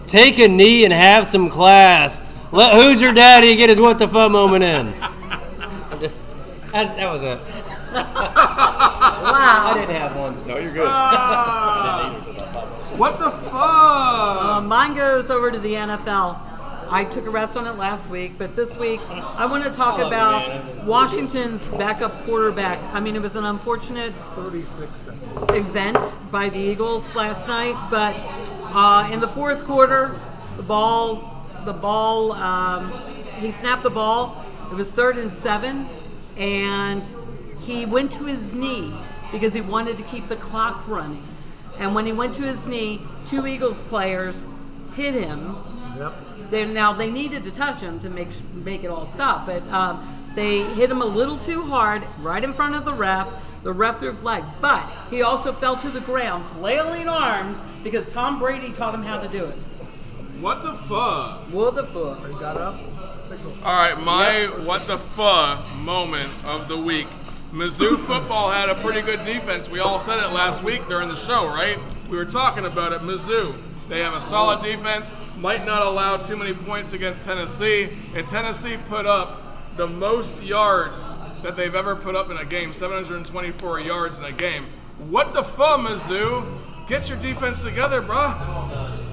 Take a knee and have some class. Let Who's Your Daddy get his What the Fuck moment in. That was it. Wow. I didn't have one. No, you're good. What the fuck? Mine goes over to the NFL. I took a rest on it last week, but this week I want to talk about Washington's backup quarterback. I mean, it was an unfortunate 36 seconds. event by the Eagles last night, but in the fourth quarter, he snapped the ball. It was 3rd and 7, and he went to his knee because he wanted to keep the clock running. And when he went to his knee, 2 Eagles players hit him. Yep. They needed to touch him to make it all stop, but they hit him a little too hard right in front of the ref. The ref threw a flag, but he also fell to the ground, flailing arms, because Tom Brady taught him how to do it. What the fuck? What the fuck? He got up. All right, my what the fuck moment of the week. Mizzou football had a pretty good defense. We all said it last week during the show, right? We were talking about it. Mizzou, they have a solid defense, might not allow too many points against Tennessee, and Tennessee put up the most yards that they've ever put up in a game, 724 yards in a game. What the fuck, Mizzou? Get your defense together, bruh.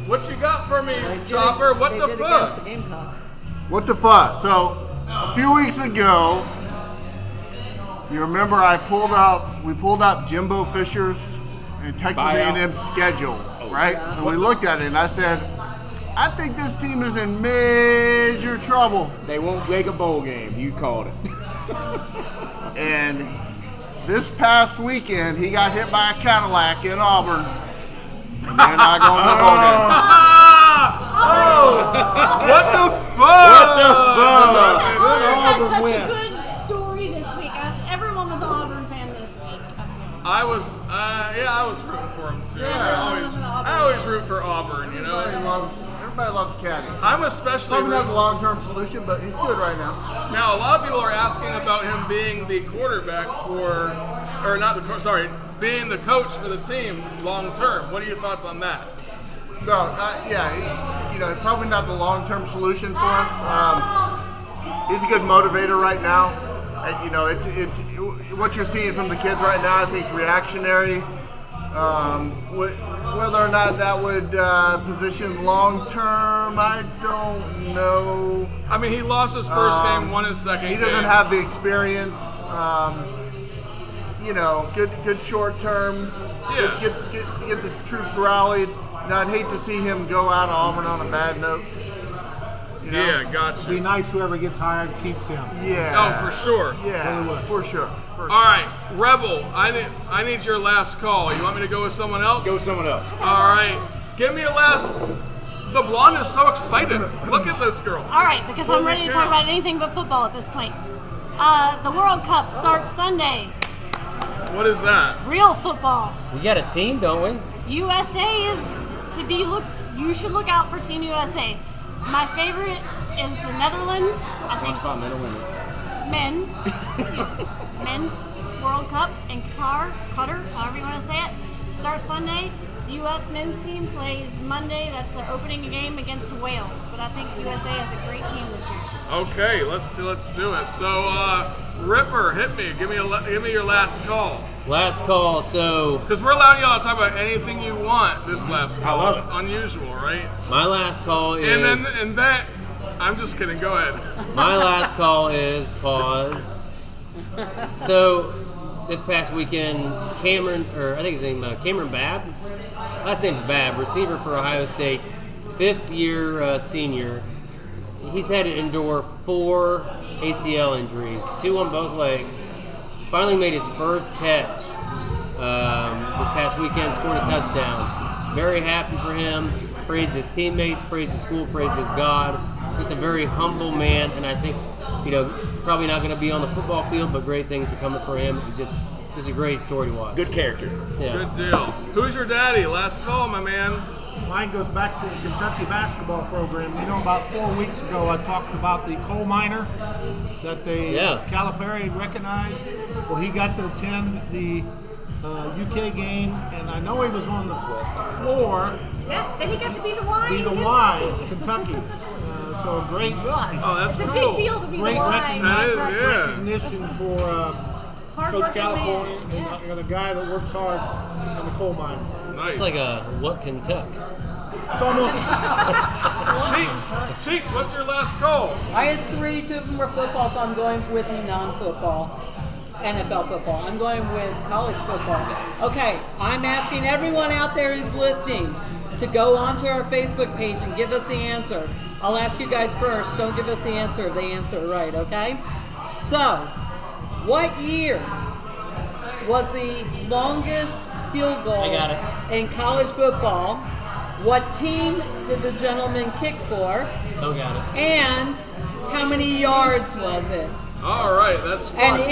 What you got for me, Chopper? What the fuck? The Gamecocks. What the fuck? So, a few weeks ago, you remember we pulled up Jimbo Fisher's and Texas A&M schedule, right? And we looked at it, and I said, I think this team is in major trouble. They won't make a bowl game. You called it. And this past weekend, he got hit by a Cadillac in Auburn. And they're not going to the bowl game. What the fuck? What the fuck? Auburn had Auburn such win. a good story this week. Everyone was an Auburn fan this week. I was rooting for him too. Yeah. I always root for Auburn, you know. Everybody loves Caddy. I'm especially Probably not the rooting. long-term solution, but he's good right now. Now, a lot of people are asking about him being the quarterback being the coach for the team long term. What are your thoughts on that? No, probably not the long-term solution for us. He's a good motivator right now. It's what you're seeing from the kids right now. I think it's reactionary. Whether or not that would position long-term, I don't know. I mean, he lost his first game, won his second He game. doesn't have the experience. Good short-term. Yeah. Get the troops rallied. I'd hate to see him go out of Auburn on a bad note. Yeah, gotcha. Be nice whoever gets hired keeps him. Yeah. Oh, for sure. Yeah, for sure. All right, Rebel, I need your last call. You want me to go with someone else? Go with someone else. All right, give me your last. The blonde is so excited. Look at this girl. All right, because I'm ready to talk about anything but football at this point. The World Cup starts Sunday. What is that? Real football. We got a team, don't we? USA is to be you should look out for Team USA. My favorite is the Netherlands. I think men's World Cup in Qatar, however you want to say it, starts Sunday. The U.S. men's team plays Monday. That's their opening game against Wales. But I think USA has a great team this year. Okay, let's do it. So, Ripper, hit me. Give me your last call. Last call, so Because we're allowing y'all to talk about anything you want this last call. I love It's it. unusual, right? my last call is And then, I'm just kidding. Go ahead. my last call is pause. So this past weekend, Cameron Babb. Last name's Babb, receiver for Ohio State, 5th-year senior. He's had to endure 4 ACL injuries, 2 on both legs. Finally made his first catch this past weekend, scored a touchdown. Very happy for him. Praise his teammates, praise his school, praise his God. Just a very humble man, and I think, probably not going to be on the football field, but great things are coming for him. It's just a great story to watch. Good character. Yeah. Good deal. Who's your daddy? Last call, my man. Mine goes back to the Kentucky basketball program. About 4 weeks ago, I talked about the coal miner that Calipari recognized. Well, he got to attend the UK game, and I know he was on the floor. Yeah, then he got to be the Y. Be the Y in Kentucky. So a great, Oh, that's it's cool. a big deal to be great the Y. recognition for Coach Calipari and a guy that works hard in the coal mine. Nice. It's like a what Kentucky. It's almost. Cheeks, what's your last call? I had 3, 2 of them were football, so I'm going with the non-football, NFL football. I'm going with college football. Okay, I'm asking everyone out there who's listening to go onto our Facebook page and give us the answer. I'll ask you guys first. Don't give us the answer if they answer right, okay? So, what year was the longest field goal in college football? What team did the gentleman kick for? Oh, got it. And how many yards was it? All right, that's fun. And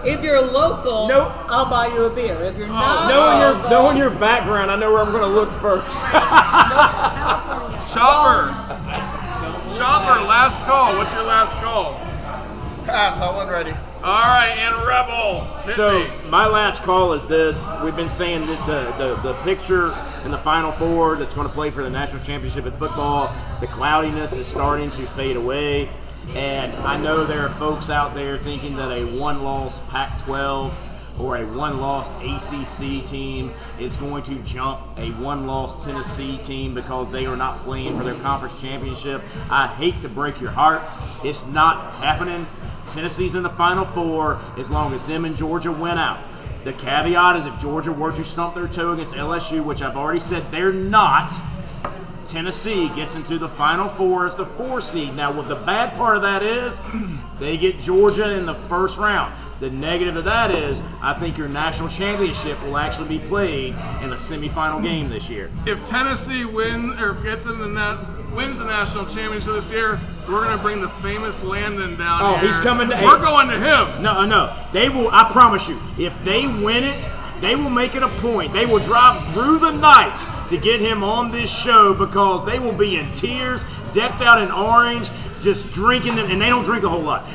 if you're local, Nope. I'll buy you a beer. If you're not Knowing your background, I know where I'm going to look first. Chopper, last call. What's your last call? Pass. I wasn't ready. All right, and Rebel. Hit So me. my last call is this. We've been saying that the picture in the Final Four that's going to play for the national championship in football, the cloudiness is starting to fade away. And I know there are folks out there thinking that a one-loss Pac-12 or a one-loss ACC team is going to jump a one-loss Tennessee team because they are not playing for their conference championship. I hate to break your heart. It's not happening. Tennessee's in the Final Four as long as them and Georgia win out. The caveat is if Georgia were to stump their toe against LSU, which I've already said they're not, Tennessee gets into the Final Four as the 4 seed. Now, what the bad part of that is, they get Georgia in the first round. The negative of that is, I think your national championship will actually be played in a semifinal game this year. If Tennessee wins the national championship this year, we're going to bring the famous Landon down here. Oh, he's coming to. We're going to him. No. They will. I promise you. If they win it, they will make it a point. They will drive through the night to get him on this show because they will be in tears, decked out in orange, just drinking. And they don't drink a whole lot.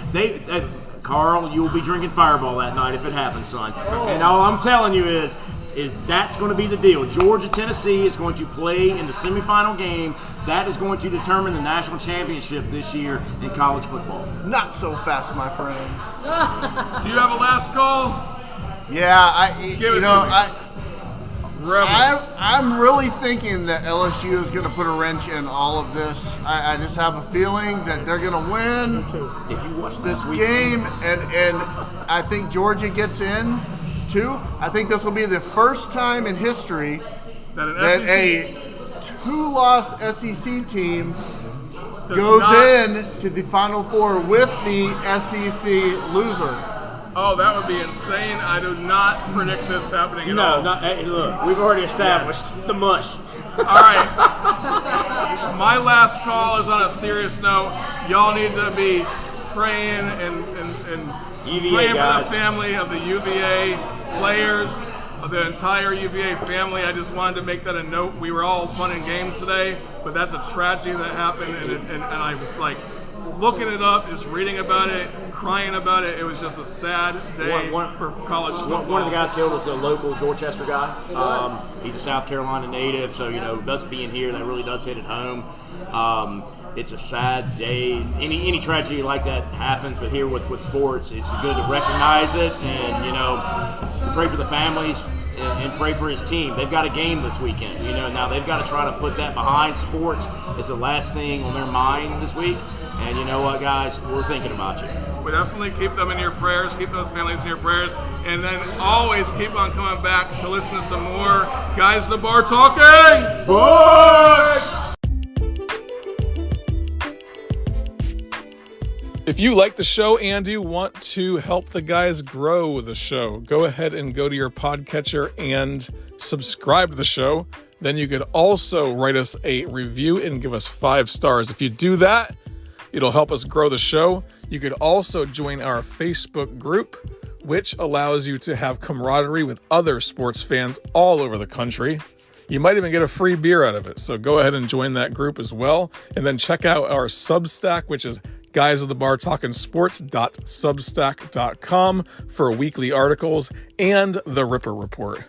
Carl, you will be drinking Fireball that night if it happens, son. And all I'm telling you is that's going to be the deal. Georgia, Tennessee is going to play in the semifinal game. That is going to determine the national championship this year in college football. Not so fast, my friend. Do you have a last call? Yeah, Give it to me. I'm really thinking that LSU is going to put a wrench in all of this. I just have a feeling that they're going to win Did you watch this game, and I think Georgia gets in too. I think this will be the first time in history that a 2-loss SEC team goes in to the Final Four with the SEC loser. Oh, that would be insane. I do not predict this happening at all. Hey, look, we've already established the mush. All right. My last call is on a serious note. Y'all need to be praying and UVA praying guys. for the family of the UVA players, of the entire UVA family. I just wanted to make that a note. We were all fun and games today, but that's a tragedy that happened, and I was like looking it up, just reading about it, crying about it. It was just a sad day for college football. One of the guys killed was a local Dorchester guy. He's a South Carolina native, so us being here, that really does hit it home. It's a sad day. Any tragedy like that happens, but here with sports, it's good to recognize it and pray for the families and pray for his team. They've got a game this weekend. Now they've got to try to put that behind. Sports is the last thing on their mind this week. And you know what, guys? We're thinking about you. But definitely keep them in your prayers. Keep those families in your prayers. And then always keep on coming back to listen to some more Guys at the Bar Talking Sports! If you like the show and you want to help the guys grow the show, go ahead and go to your podcatcher and subscribe to the show. Then you could also write us a review and give us 5 stars. If you do that, it'll help us grow the show. You could also join our Facebook group, which allows you to have camaraderie with other sports fans all over the country. You might even get a free beer out of it. So go ahead and join that group as well. And then check out our Substack, which is guysatthebartalkingsports.substack.com for weekly articles and the Ripper Report.